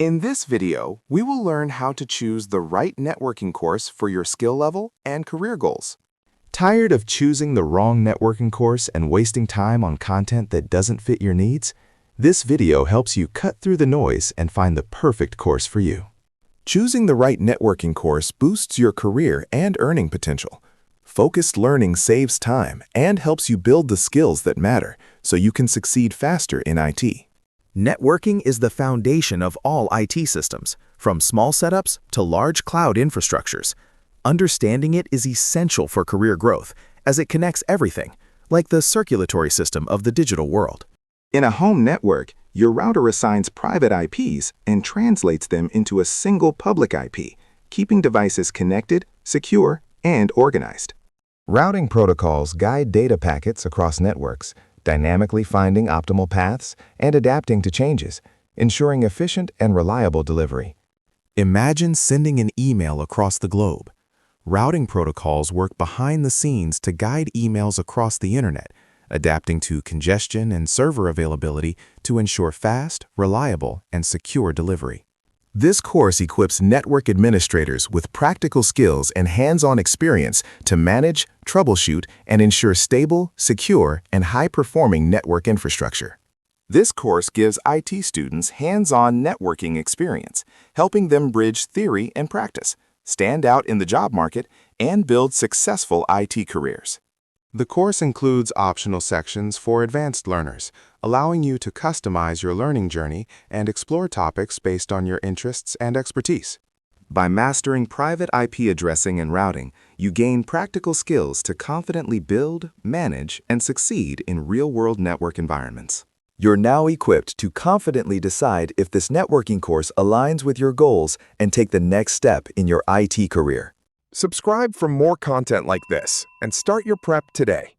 In this video, we will learn how to choose the right networking course for your skill level and career goals. Tired of choosing the wrong networking course and wasting time on content that doesn't fit your needs? This video helps you cut through the noise and find the perfect course for you. Choosing the right networking course boosts your career and earning potential. Focused learning saves time and helps you build the skills that matter so you can succeed faster in IT. Networking is the foundation of all IT systems, from small setups to large cloud infrastructures. Understanding it is essential for career growth, as it connects everything, like the circulatory system of the digital world. In a home network, your router assigns private IPs and translates them into a single public IP, keeping devices connected, secure, and organized. Routing protocols guide data packets across networks, dynamically finding optimal paths and adapting to changes, ensuring efficient and reliable delivery. Imagine sending an email across the globe. Routing protocols work behind the scenes to guide emails across the internet, adapting to congestion and server availability to ensure fast, reliable, and secure delivery. This course equips network administrators with practical skills and hands-on experience to manage, troubleshoot, and ensure stable, secure, and high-performing network infrastructure. This course gives IT students hands-on networking experience, helping them bridge theory and practice, stand out in the job market, and build successful IT careers. The course includes optional sections for advanced learners, allowing you to customize your learning journey and explore topics based on your interests and expertise. By mastering private IP addressing and routing, you gain practical skills to confidently build, manage, and succeed in real-world network environments. You're now equipped to confidently decide if this networking course aligns with your goals and take the next step in your IT career. Subscribe for more content like this and start your prep today.